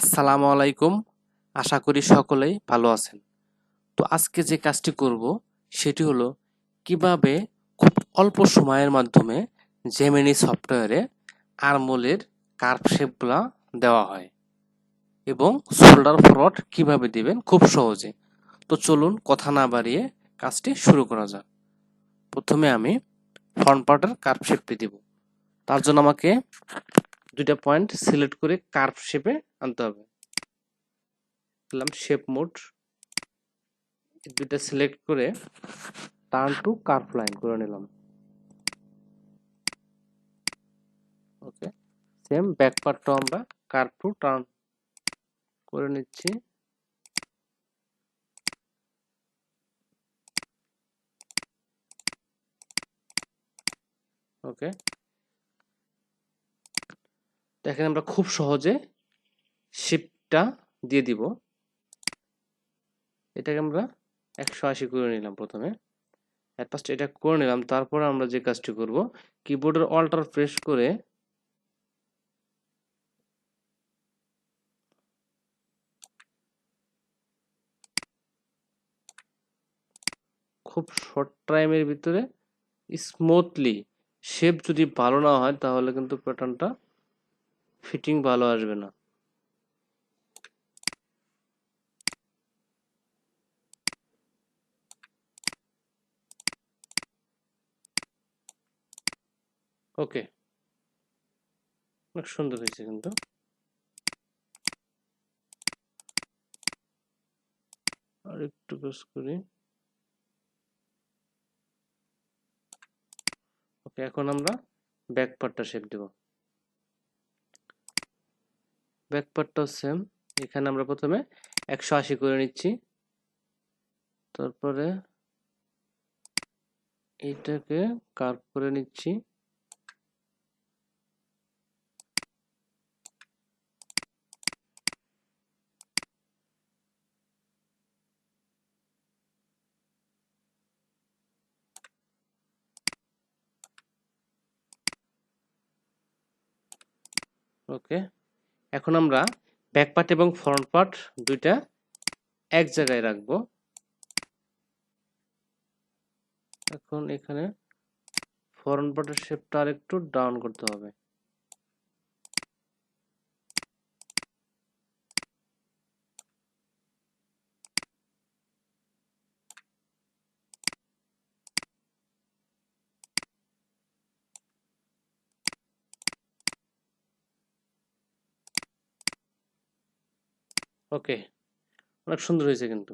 আসসালামু আলাইকুম। আশা করি সকলেই ভালো আছেন। তো আজকে যে কাজটি করব সেটি হলো কিভাবে খুব অল্প সময়ের মাধ্যমে জেমিনি সফটওয়্যারে আর্মহোলের কার্ভ শেপগুলা দেওয়া হয় এবং শোল্ডার ফরওয়ার্ড কিভাবে দিবেন খুব সহজে। তো চলুন কথা না বাড়িয়ে কাজটি শুরু করা যাক। প্রথমে আমি ফ্রন্ট পার্টের কার্ভ শেপটি দিব। তার জন্য আমাকে দুইটা পয়েন্ট সিলেক্ট করে কার্ভ শেপে আনতে হবে। দিলাম শেপ মোড, দুইটা সিলেক্ট করে টার্ন টু কার্ভ লাইন করে নিলাম। ওকে, সেম ব্যাক পার্টটাও আমরা কার্ভ টু টার্ন করে নিচ্ছি। ওকে, দেখেন আমরা খুব সহজে শিপটা দিয়ে দিব। এটাকে আমরা 180 করে নিলাম প্রথমে। এট ফার্স্ট এটা করে নিলাম, তারপর আমরা যে কাজটি করব কিবোর্ডের অল্টার প্রেস করে খুব শর্ট টাইমের ভিতরে স্মুথলি, শেপ যদি ভালো না হয় তাহলে কিন্তু প্যাটার্নটা ফিটিং ভালো আসবে না। ওকে, অনেক সুন্দর হয়েছে কিন্তু। আর একটু প্রেস করি। ওকে, এখন আমরা ব্যাক পার্টটা শেপ দেব। ব্যাক পার্টটাও সেম, এখানে আমরা প্রথমে 180 করে নিচ্ছি, তারপরে এইটাকে কার্ভ করে নিচ্ছি। ওকে, এখন আমরা ব্যাক পার্ট এবং ফ্রন্ট পার্ট দুইটা এক জায়গায় রাখবো। এখন এখানে ফ্রন্ট পার্টের শেপটা আর একটু ডাউন করতে হবে। ওকে, অনেক সুন্দর হয়েছে কিন্তু।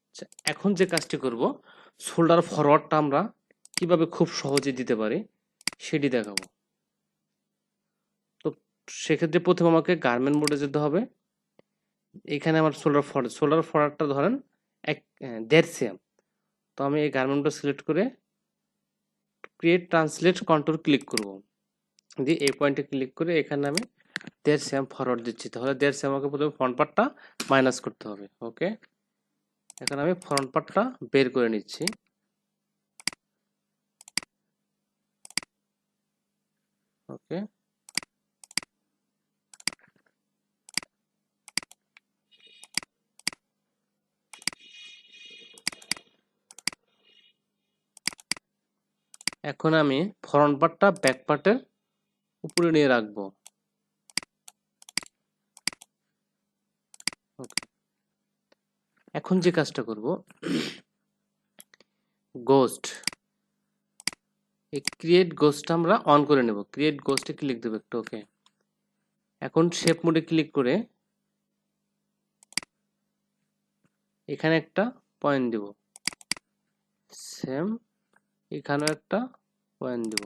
আচ্ছা, এখন যে কাজটি করব শোল্ডার ফরওয়ার্ডটা আমরা কিভাবে খুব সহজে দিতে পারি সেটি দেখাবো। তো সেক্ষেত্রে প্রথমে আমাকে গার্মেন্ট মোডে যেতে হবে। এখানে আমার শোল্ডার ফরওয়ার্ডটা ধরেন 1.5 cm। তো আমি এই গার্মেন্টটা সিলেক্ট করে ক্রিয়েট ট্রান্সলেট কন্ট্রোল ক্লিক করব, দিয়ে এই পয়েন্টে ক্লিক করে এখানে আমি 1.5 cm ফরওয়ার্ড দিচ্ছি। তাহলে 1.5 cm আমাকে প্রথমে ফ্রন্ট পার্টটা মাইনাস করতে হবে। ওকে, এখন আমি ফ্রন্ট পার্টটা বের করে নিচ্ছি। ওকে, এখন আমি ফ্রন্ট পার্টটা ব্যাক পার্টের উপরে নিয়ে রাখবো। ওকে, এখন যে কাজটা করব গোস্ট, এই ক্রিয়েট গোস্টটা আমরা অন করে নেব। ক্রিয়েট গোস্টে ক্লিক দেবো একটু। ওকে, এখন শেপ মোডে ক্লিক করে এখানে একটা পয়েন্ট দেব, সেম এখানেও একটা পয়েন্ট দেব।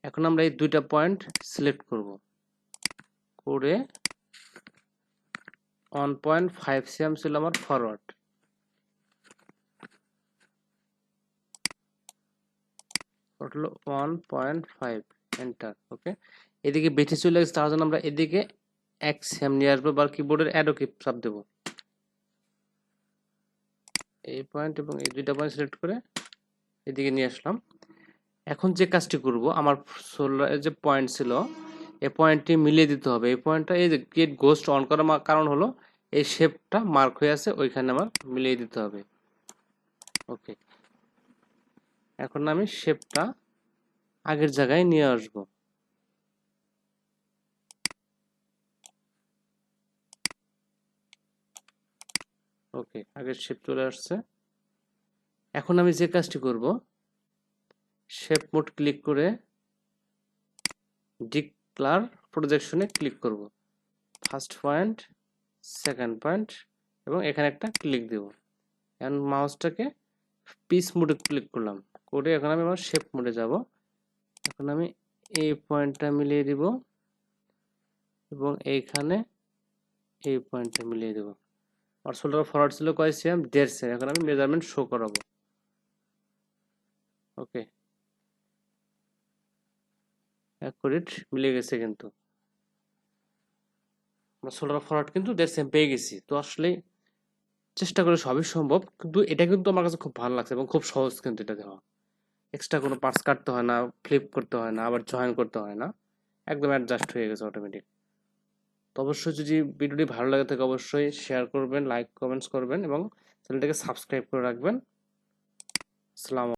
এখন আমরা এই দুইটা পয়েন্ট সিলেক্ট করব, করে 1.5 cm ছিল আমার ফরওয়ার্ড, হলো 1.5, এন্টার। ওকে, এদিকে বেশি চলে গেছে, তার জন্য আমরা এদিকে 1 cm নিয়ে আসবো, বা কিবোর্ডের অ্যারো কি চাপ দেব। এই পয়েন্ট এবং এই দুইটা পয়েন্ট সিলেক্ট করে এদিকে নিয়ে আসলাম। এখন যে কাজটি করব, আমার শোল্ডারের যে পয়েন্ট ছিল এই পয়েন্টটি মিলিয়ে দিতে হবে। এই পয়েন্টটা এই যে গেট গোস্ট অন করার কারণ হলো এই শেপটা মার্ক হয়ে আছে, ওইখানে আমার মিলিয়ে দিতে হবে। ওকে, এখন আমি শেপটা আগের জায়গায় নিয়ে আসব। ওকে, আগের শেপ চলে আসছে। এখন আমি যে কাজটি করব, শেপ মোড ক্লিক করে ডিক্লার প্রজেকশনে ক্লিক করব। ফার্স্ট পয়েন্ট, সেকেন্ড পয়েন্ট এবং এখানে একটা ক্লিক দেব। এখন মাউসটাকে পিস মোডে ক্লিক করলাম, করে এখন আমি আমার শেপ মোডে যাব। এখন আমি এই পয়েন্টটা মিলিয়ে দিব এবং এইখানে এই পয়েন্টটা মিলিয়ে দেব। আর শোল্ডার ফরওয়ার্ড ছিল কয় সেম, 1.5 সেম। এখন আমি মেজারমেন্ট শো করাবো। ওকে, অ্যাকুরেট মিলে গেছে, কিন্তু আমরা শোল্ডার ফরওয়ার্ড কিন্তু 1.5 সেম পেয়ে গেছি। তো আসলে চেষ্টা করে সবই সম্ভব, কিন্তু এটা কিন্তু আমার কাছে খুব ভালো লাগছে এবং খুব সহজ কিন্তু এটা দেওয়া। এক্সট্রা কোনো পার্টস কাটতে হয় না, ফ্লিপ করতে হয় না, আবার জয়েন করতে হয় না, একদম অ্যাডজাস্ট হয়ে গেছে অটোমেটিক। তো অবশ্যই যদি ভিডিওটি ভালো লাগে থাকে অবশ্যই শেয়ার করবেন, লাইক কমেন্টস করবেন এবং চ্যানেলটাকে সাবস্ক্রাইব করে রাখবেন। আসসালামু